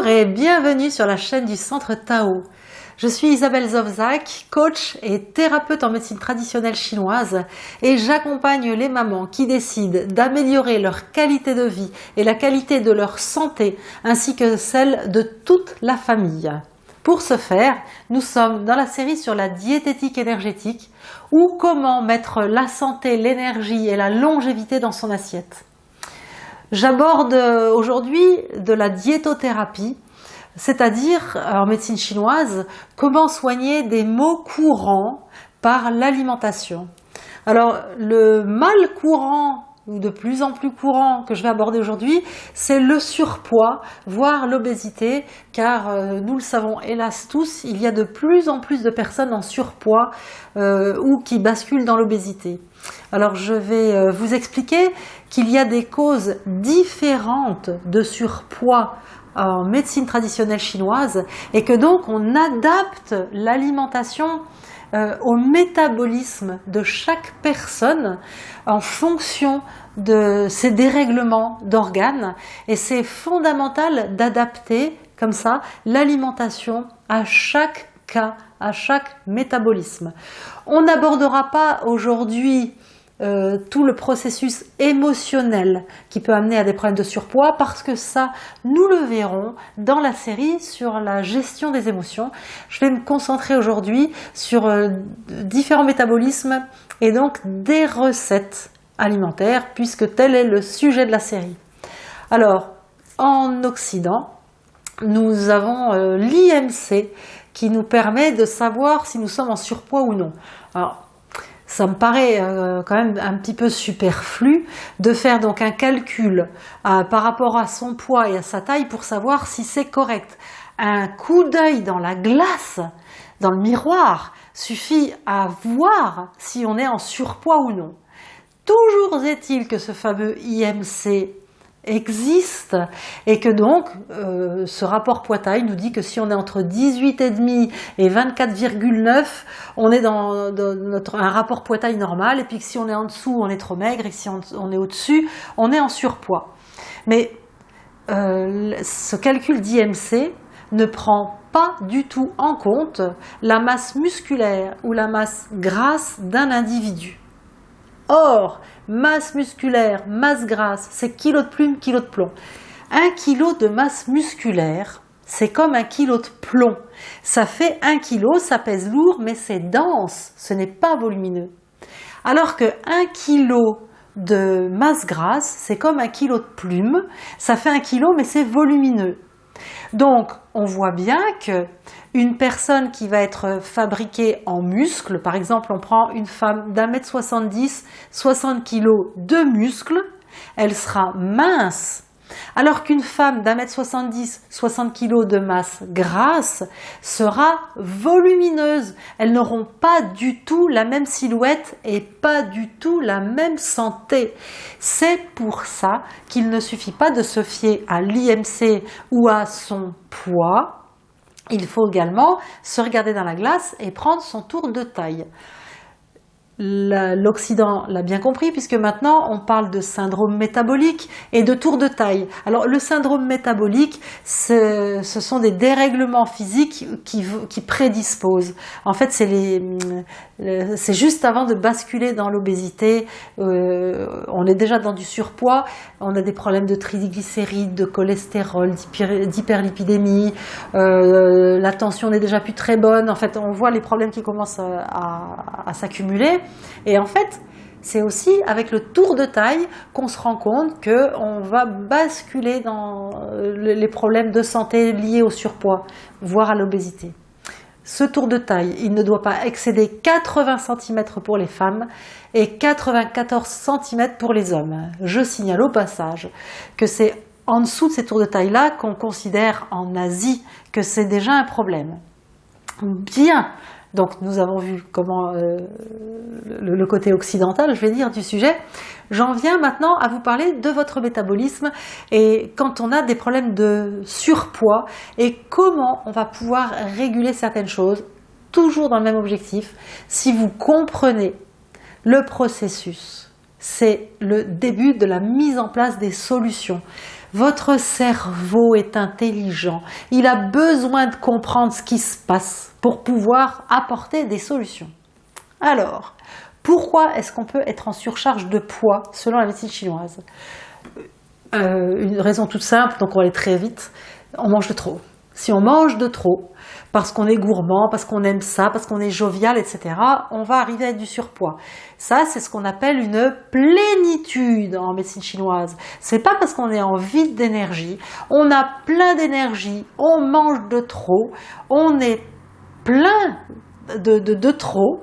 Bonjour et bienvenue sur la chaîne du Centre Tao. Je suis Isabelle Zovzak, coach et thérapeute en médecine traditionnelle chinoise et j'accompagne les mamans qui décident d'améliorer leur qualité de vie et la qualité de leur santé ainsi que celle de toute la famille. Pour ce faire, nous sommes dans la série sur la diététique énergétique ou comment mettre la santé, l'énergie et la longévité dans son assiette. J'aborde aujourd'hui de la diétothérapie, c'est-à-dire en médecine chinoise, comment soigner des maux courants par l'alimentation. Alors le mal courant ou de plus en plus courant que je vais aborder aujourd'hui, c'est le surpoids, voire l'obésité, car nous le savons hélas tous, il y a de plus en plus de personnes en surpoids ou qui basculent dans l'obésité. Alors je vais vous expliquer qu'il y a des causes différentes de surpoids en médecine traditionnelle chinoise et que donc on adapte l'alimentation au métabolisme de chaque personne en fonction de ses dérèglements d'organes et c'est fondamental d'adapter comme ça l'alimentation à chaque cas, à chaque métabolisme. On n'abordera pas aujourd'hui tout le processus émotionnel qui peut amener à des problèmes de surpoids parce que ça, nous le verrons dans la série sur la gestion des émotions. Je vais me concentrer aujourd'hui sur différents métabolismes et donc des recettes alimentaires puisque tel est le sujet de la série. Alors, en Occident, nous avons l'IMC qui nous permet de savoir si nous sommes en surpoids ou non. Alors, ça me paraît quand même un petit peu superflu de faire donc un calcul par rapport à son poids et à sa taille pour savoir si c'est correct. Un coup d'œil dans la glace, dans le miroir, suffit à voir si on est en surpoids ou non. Toujours est-il que ce fameux IMC existe et que donc ce rapport poids-taille nous dit que si on est entre 18,5 et 24,9 on est dans un rapport poids-taille normal et puis que si on est en dessous on est trop maigre et que si on est au-dessus on est en surpoids. Mais ce calcul d'IMC ne prend pas du tout en compte la masse musculaire ou la masse grasse d'un individu. Or, masse musculaire, masse grasse, c'est kilo de plume, kilo de plomb. 1 kilo de masse musculaire, c'est comme 1 kilo de plomb. Ça fait 1 kilo, ça pèse lourd, mais c'est dense, ce n'est pas volumineux. Alors que 1 kilo de masse grasse, c'est comme 1 kilo de plume, ça fait 1 kilo, mais c'est volumineux. Donc, on voit bien que une personne qui va être fabriquée en muscles, par exemple, on prend une femme d'1m70, 60 kg de muscles, elle sera mince, alors qu'une femme d'1m70, 60 kg de masse grasse sera volumineuse. Elles n'auront pas du tout la même silhouette et pas du tout la même santé. C'est pour ça qu'il ne suffit pas de se fier à l'IMC ou à son poids. Il faut également se regarder dans la glace et prendre son tour de taille. L'Occident l'a bien compris puisque maintenant on parle de syndrome métabolique et de tour de taille. Alors le syndrome métabolique, ce sont des dérèglements physiques qui prédisposent. En fait, c'est juste avant de basculer dans l'obésité. On est déjà dans du surpoids, on a des problèmes de triglycérides, de cholestérol, d'hyperlipidémie, la tension n'est déjà plus très bonne. En fait, on voit les problèmes qui commencent à s'accumuler. Et en fait, c'est aussi avec le tour de taille qu'on se rend compte qu'on va basculer dans les problèmes de santé liés au surpoids, voire à l'obésité. Ce tour de taille, il ne doit pas excéder 80 cm pour les femmes et 94 cm pour les hommes. Je signale au passage que c'est en dessous de ces tours de taille-là qu'on considère en Asie que c'est déjà un problème. Bien. Donc nous avons vu comment le côté occidental, je vais dire, du sujet. J'en viens maintenant à vous parler de votre métabolisme et quand on a des problèmes de surpoids et comment on va pouvoir réguler certaines choses, toujours dans le même objectif, si vous comprenez le processus. C'est le début de la mise en place des solutions. Votre cerveau est intelligent. Il a besoin de comprendre ce qui se passe pour pouvoir apporter des solutions. Alors, pourquoi est-ce qu'on peut être en surcharge de poids selon la médecine chinoise? Une raison toute simple, donc on va aller très vite, on mange de trop. Si on mange de trop, parce qu'on est gourmand, parce qu'on aime ça, parce qu'on est jovial, etc., on va arriver à du surpoids. Ça, c'est ce qu'on appelle une plénitude en médecine chinoise. C'est pas parce qu'on est en vide d'énergie, on a plein d'énergie, on mange de trop, on est plein de trop,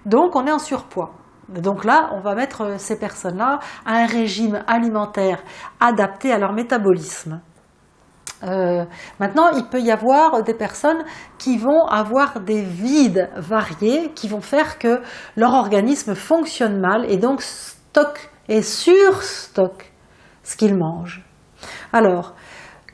donc on est en surpoids. Donc là, on va mettre ces personnes-là à un régime alimentaire adapté à leur métabolisme. Maintenant, il peut y avoir des personnes qui vont avoir des vides variés qui vont faire que leur organisme fonctionne mal et donc stocke et surstocke ce qu'ils mangent. Alors,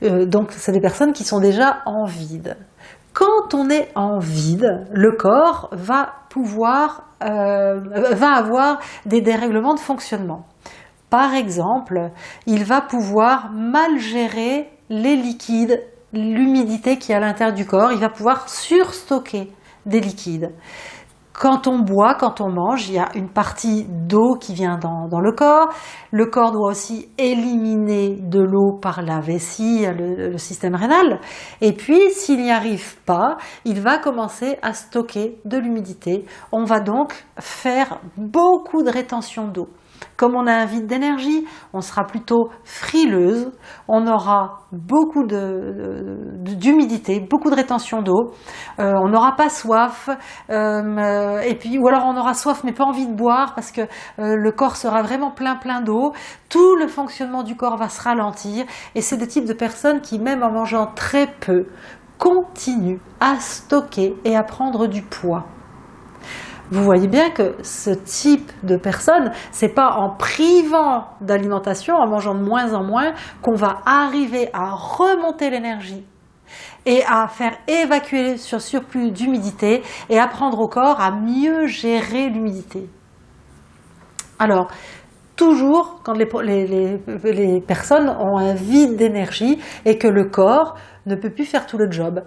donc c'est des personnes qui sont déjà en vide. Quand on est en vide, le corps va avoir des dérèglements de fonctionnement. Par exemple, il va pouvoir mal gérer les liquides, l'humidité qui est à l'intérieur du corps, il va pouvoir surstocker des liquides. Quand on boit, quand on mange, il y a une partie d'eau qui vient dans le corps. Le corps doit aussi éliminer de l'eau par la vessie, le système rénal. Et puis, s'il n'y arrive pas, il va commencer à stocker de l'humidité. On va donc faire beaucoup de rétention d'eau. Comme on a un vide d'énergie, on sera plutôt frileuse, on aura beaucoup d'humidité, beaucoup de rétention d'eau, on n'aura pas soif, et puis, ou alors on aura soif mais pas envie de boire parce que le corps sera vraiment plein d'eau, tout le fonctionnement du corps va se ralentir et c'est des types de personnes qui, même en mangeant très peu, continuent à stocker et à prendre du poids. Vous voyez bien que ce type de personnes, c'est pas en privant d'alimentation, en mangeant de moins en moins, qu'on va arriver à remonter l'énergie et à faire évacuer ce surplus d'humidité et apprendre au corps à mieux gérer l'humidité. Alors, toujours quand les personnes ont un vide d'énergie et que le corps ne peut plus faire tout le job.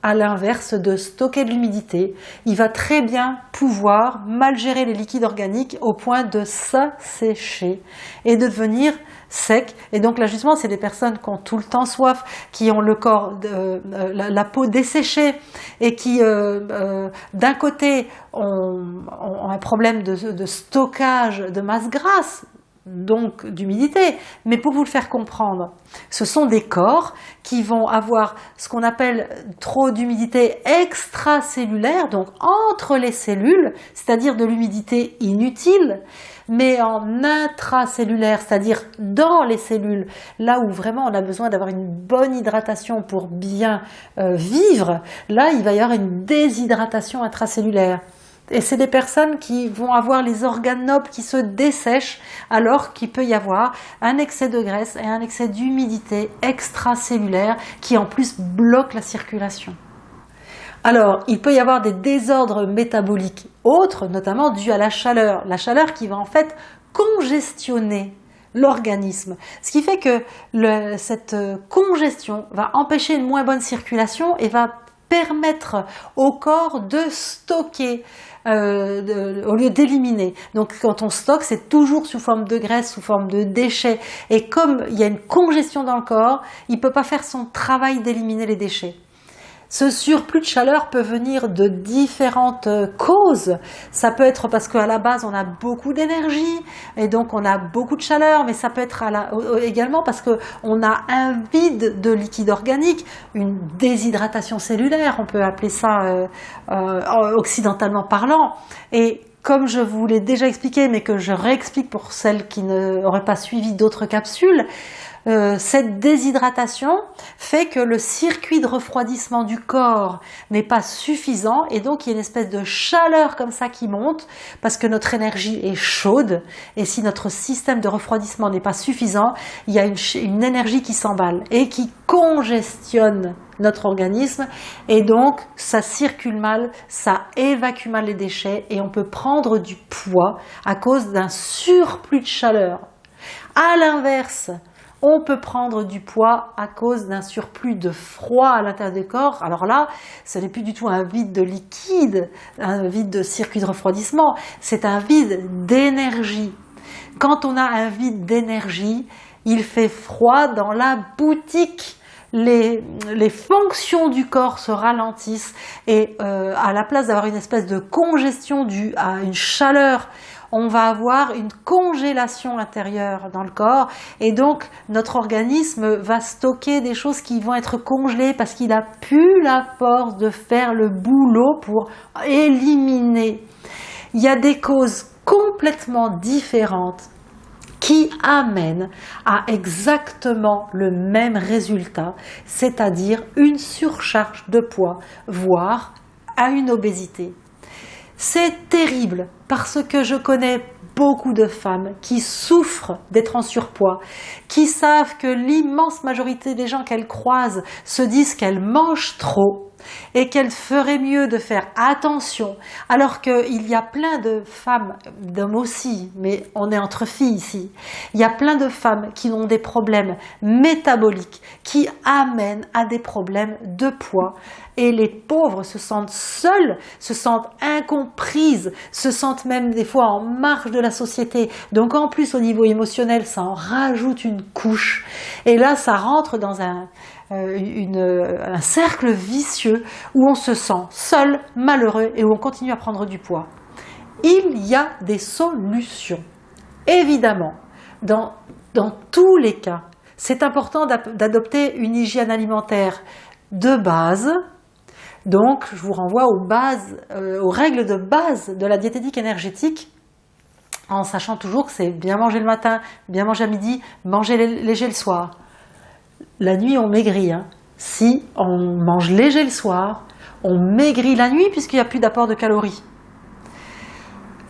À l'inverse de stocker de l'humidité, il va très bien pouvoir mal gérer les liquides organiques au point de s'assécher et de devenir sec. Et donc là justement, c'est des personnes qui ont tout le temps soif, qui ont le corps, la peau desséchée et qui d'un côté ont un problème de stockage de masse grasse, donc d'humidité, mais pour vous le faire comprendre, ce sont des corps qui vont avoir ce qu'on appelle trop d'humidité extracellulaire, donc entre les cellules, c'est-à-dire de l'humidité inutile, mais en intracellulaire, c'est-à-dire dans les cellules, là où vraiment on a besoin d'avoir une bonne hydratation pour bien vivre, là il va y avoir une déshydratation intracellulaire. Et c'est des personnes qui vont avoir les organes nobles qui se dessèchent alors qu'il peut y avoir un excès de graisse et un excès d'humidité extracellulaire qui en plus bloque la circulation. Alors, il peut y avoir des désordres métaboliques autres, notamment dus à la chaleur qui va en fait congestionner l'organisme. Ce qui fait que cette congestion va empêcher une moins bonne circulation et va permettre au corps de stocker au lieu d'éliminer. Donc quand on stocke, c'est toujours sous forme de graisse, sous forme de déchets. Et comme il y a une congestion dans le corps, il ne peut pas faire son travail d'éliminer les déchets. Ce surplus de chaleur peut venir de différentes causes. Ça peut être parce qu'à la base, on a beaucoup d'énergie et donc on a beaucoup de chaleur, mais ça peut être également parce qu'on a un vide de liquide organique, une déshydratation cellulaire, on peut appeler ça occidentalement parlant. Et comme je vous l'ai déjà expliqué, mais que je réexplique pour celles qui n'auraient pas suivi d'autres capsules, cette déshydratation fait que le circuit de refroidissement du corps n'est pas suffisant et donc il y a une espèce de chaleur comme ça qui monte parce que notre énergie est chaude et si notre système de refroidissement n'est pas suffisant, il y a une énergie qui s'emballe et qui congestionne notre organisme et donc ça circule mal, ça évacue mal les déchets et on peut prendre du poids à cause d'un surplus de chaleur. À l'inverse, On peut prendre du poids à cause d'un surplus de froid à l'intérieur du corps. Alors là, ce n'est plus du tout un vide de liquide, un vide de circuit de refroidissement, c'est un vide d'énergie. Quand on a un vide d'énergie, il fait froid dans la boutique. Les fonctions du corps se ralentissent et à la place d'avoir une espèce de congestion due à une chaleur, on va avoir une congélation intérieure dans le corps et donc notre organisme va stocker des choses qui vont être congelées parce qu'il n'a plus la force de faire le boulot pour éliminer. Il y a des causes complètement différentes qui amènent à exactement le même résultat, c'est-à-dire une surcharge de poids, voire à une obésité. C'est terrible parce que je connais beaucoup de femmes qui souffrent d'être en surpoids, qui savent que l'immense majorité des gens qu'elles croisent se disent qu'elles mangent trop et qu'elles feraient mieux de faire attention, alors qu'il y a plein de femmes, d'hommes aussi, mais on est entre filles ici, il y a plein de femmes qui ont des problèmes métaboliques qui amènent à des problèmes de poids et les pauvres se sentent seules, se sentent incomprises, se sentent même des fois en marge de la société. Donc en plus au niveau émotionnel, ça en rajoute une couche et là ça rentre dans un cercle vicieux où on se sent seul, malheureux et où on continue à prendre du poids. Il y a des solutions. Évidemment, dans tous les cas, c'est important d'adopter une hygiène alimentaire de base. Donc, je vous renvoie aux règles de base de la diététique énergétique, en sachant toujours que c'est bien manger le matin, bien manger à midi, manger léger le soir. La nuit, on maigrit. Si on mange léger le soir, on maigrit la nuit puisqu'il n'y a plus d'apport de calories.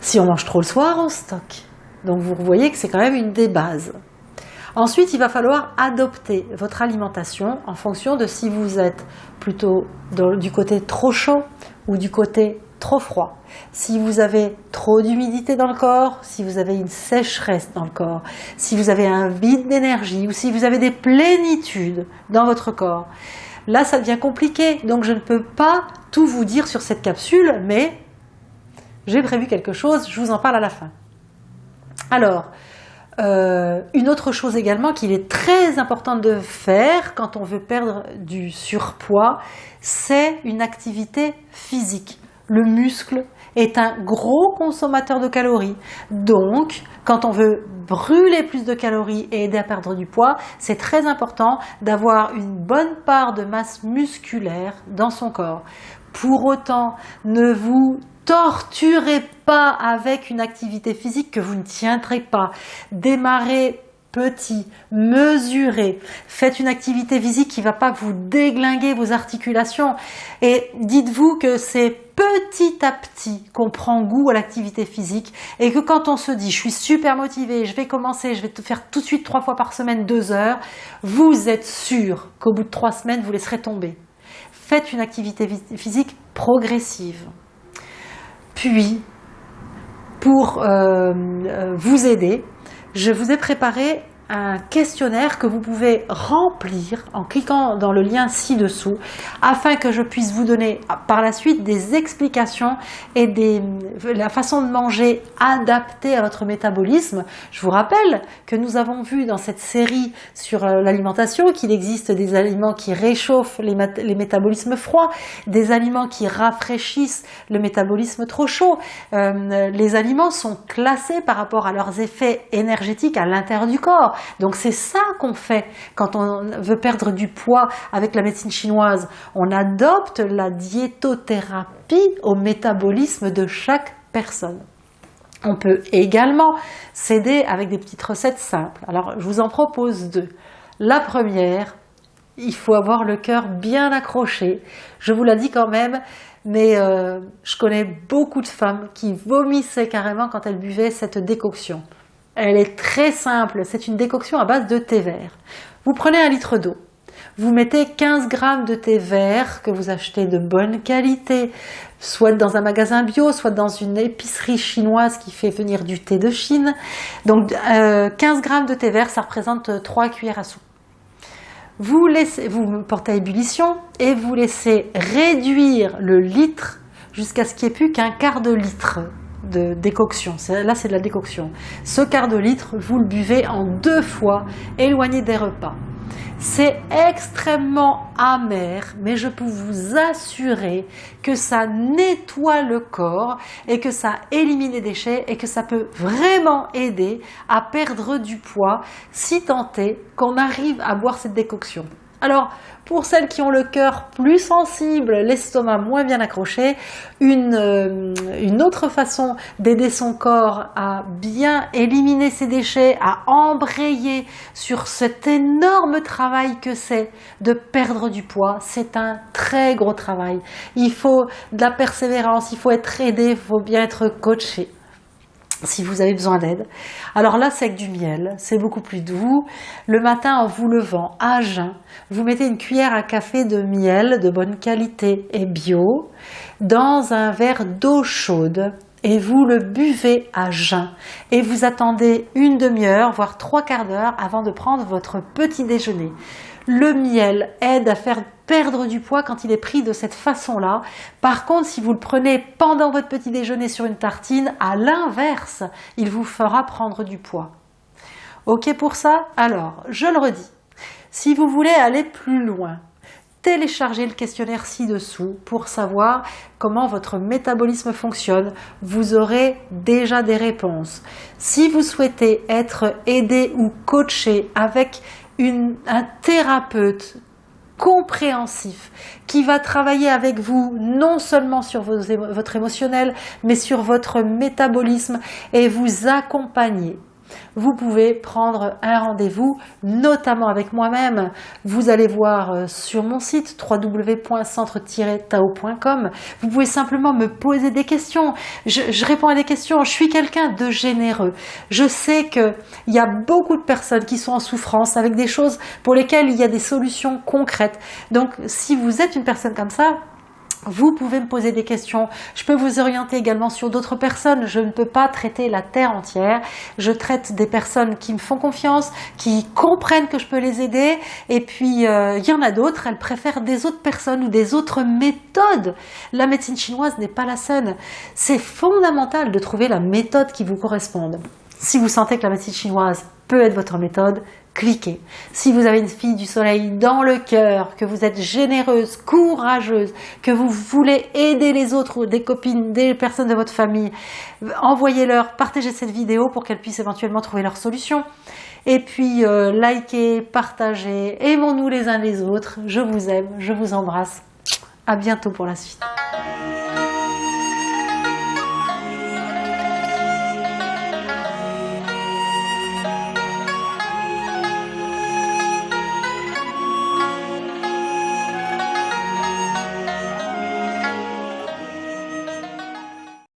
Si on mange trop le soir, on stocke. Donc vous voyez que c'est quand même une des bases. Ensuite, il va falloir adopter votre alimentation en fonction de si vous êtes plutôt du côté trop chaud ou du côté trop froid. Si vous avez trop d'humidité dans le corps, si vous avez une sécheresse dans le corps, si vous avez un vide d'énergie ou si vous avez des plénitudes dans votre corps. Là, ça devient compliqué, donc je ne peux pas tout vous dire sur cette capsule, mais j'ai prévu quelque chose, je vous en parle à la fin. Alors, une autre chose également qu'il est très important de faire quand on veut perdre du surpoids, c'est une activité physique. Le muscle est un gros consommateur de calories. Donc, quand on veut brûler plus de calories et aider à perdre du poids, c'est très important d'avoir une bonne part de masse musculaire dans son corps. Pour autant, ne vous torturez pas avec une activité physique que vous ne tiendrez pas. Démarrez petit, mesurez, faites une activité physique qui ne va pas vous déglinguer vos articulations et dites-vous que c'est petit à petit qu'on prend goût à l'activité physique et que quand on se dit je suis super motivé, je vais commencer, je vais te faire tout de suite 3 fois par semaine 2 heures, vous êtes sûr qu'au bout de 3 semaines vous laisserez tomber. Faites une activité physique progressive. Puis, pour vous aider, je vous ai préparé un questionnaire que vous pouvez remplir en cliquant dans le lien ci-dessous afin que je puisse vous donner par la suite des explications et la façon de manger adaptée à votre métabolisme. Je vous rappelle que nous avons vu dans cette série sur l'alimentation qu'il existe des aliments qui réchauffent les métabolismes froids, des aliments qui rafraîchissent le métabolisme trop chaud. Les aliments sont classés par rapport à leurs effets énergétiques à l'intérieur du corps. Donc c'est ça qu'on fait quand on veut perdre du poids avec la médecine chinoise. On adopte la diétothérapie au métabolisme de chaque personne. On peut également s'aider avec des petites recettes simples. Alors je vous en propose 2. La première, il faut avoir le cœur bien accroché. Je vous la dis quand même, mais je connais beaucoup de femmes qui vomissaient carrément quand elles buvaient cette décoction. Elle est très simple, c'est une décoction à base de thé vert. Vous prenez 1 litre d'eau, vous mettez 15 g de thé vert que vous achetez de bonne qualité, soit dans un magasin bio, soit dans une épicerie chinoise qui fait venir du thé de Chine. Donc 15 g de thé vert, ça représente 3 cuillères à soupe. Vous portez à ébullition et vous laissez réduire le litre jusqu'à ce qu'il n'y ait plus qu'un quart de litre de décoction. Là, c'est de la décoction. Ce quart de litre, vous le buvez en 2 fois, éloigné des repas. C'est extrêmement amer, mais je peux vous assurer que ça nettoie le corps et que ça élimine les déchets et que ça peut vraiment aider à perdre du poids si tant est qu'on arrive à boire cette décoction. Alors, pour celles qui ont le cœur plus sensible, l'estomac moins bien accroché, une autre façon d'aider son corps à bien éliminer ses déchets, à embrayer sur cet énorme travail que c'est de perdre du poids, c'est un très gros travail. Il faut de la persévérance, il faut être aidé, il faut bien être coaché si vous avez besoin d'aide. Alors là, c'est avec du miel, c'est beaucoup plus doux. Le matin, en vous levant à jeun, vous mettez une cuillère à café de miel de bonne qualité et bio dans un verre d'eau chaude et vous le buvez à jeun. Et vous attendez une demi-heure, voire 3/4 d'heure avant de prendre votre petit déjeuner. Le miel aide à faire perdre du poids quand il est pris de cette façon-là. Par contre, si vous le prenez pendant votre petit déjeuner sur une tartine, à l'inverse, il vous fera prendre du poids. Ok pour ça? Alors, je le redis. Si vous voulez aller plus loin, téléchargez le questionnaire ci-dessous pour savoir comment votre métabolisme fonctionne. Vous aurez déjà des réponses. Si vous souhaitez être aidé ou coaché avec un thérapeute compréhensif qui va travailler avec vous non seulement sur votre émotionnel, mais sur votre métabolisme et vous accompagner. Vous pouvez prendre un rendez-vous, notamment avec moi-même. Vous allez voir sur mon site www.centre-tao.com. Vous pouvez simplement me poser des questions. Je réponds à des questions. Je suis quelqu'un de généreux. Je sais qu'il y a beaucoup de personnes qui sont en souffrance avec des choses pour lesquelles il y a des solutions concrètes. Donc, si vous êtes une personne comme ça, vous pouvez me poser des questions. Je peux vous orienter également sur d'autres personnes. Je ne peux pas traiter la terre entière. Je traite des personnes qui me font confiance, qui comprennent que je peux les aider. Et puis, il y en a d'autres, elles préfèrent des autres personnes ou des autres méthodes. La médecine chinoise n'est pas la seule. C'est fondamental de trouver la méthode qui vous corresponde. Si vous sentez que la médecine chinoise peut être votre méthode, cliquez. Si vous avez une fille du soleil dans le cœur, que vous êtes généreuse, courageuse, que vous voulez aider les autres, ou des copines, des personnes de votre famille, envoyez-leur, partagez cette vidéo pour qu'elles puissent éventuellement trouver leur solution. Et puis, likez, partagez, aimons-nous les uns les autres. Je vous aime, je vous embrasse. À bientôt pour la suite.